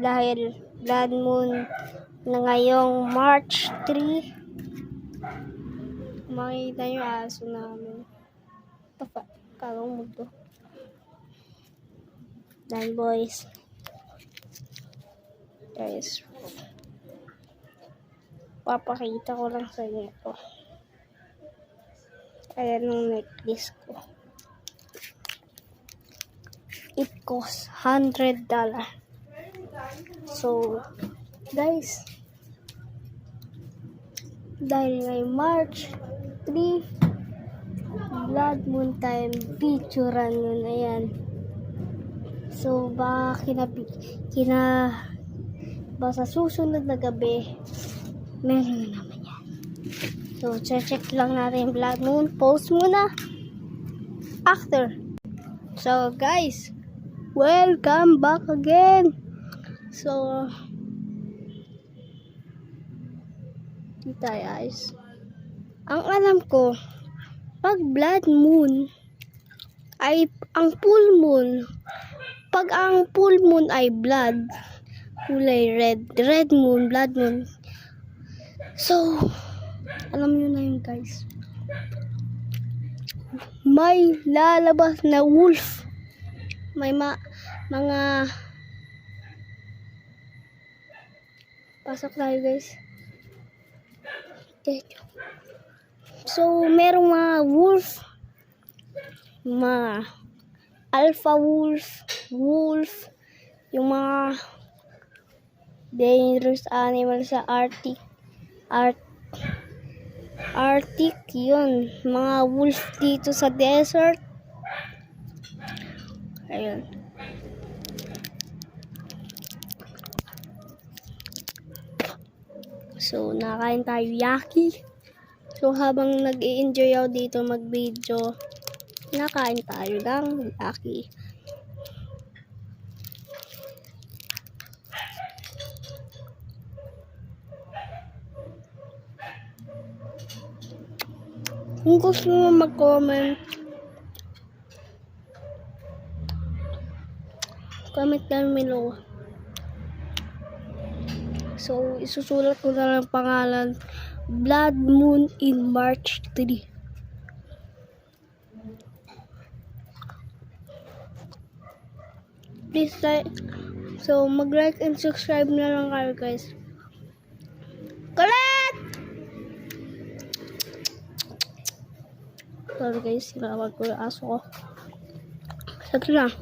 dahil blood moon na ngayong March 3. Makita yung aso namin. Kagong mundo. Dan boys. Guys. Papakita ko lang sa inyo ito. Ayan ang necklace ko. It costs $100. So, guys, dahil ngayong March 3, blood moon time, picturean yun, ayan. So, baka sa susunod na gabi, meron na naman yan. So, check lang natin yung blood moon. Post muna. After. So, guys, welcome back again. So, dito guys. Ang alam ko, pag blood moon ay ang full moon. Pag ang full moon ay blood, kulay red moon, blood moon. So, alam nyo na yun guys. May lalabas na wolf. May mga pasok tayo guys. Okay. So, merong mga wolf, mga alpha wolf, yung mga dangerous animal sa Arctic, yun, mga wolf dito sa desert. Ayun. So, nakain tayo yaki. So, habang nag-i-enjoy ako dito mag-video, nakain tayo ng yaki. Kung gusto mo mag-comment, comment lang below. So, isusulat ko na lang pangalan, Blood Moon in March 3. Please like, so mag-like and subscribe na lang kayo guys. Kulit! Sorry guys, sinawag ko yung aso ko. Saglit lang.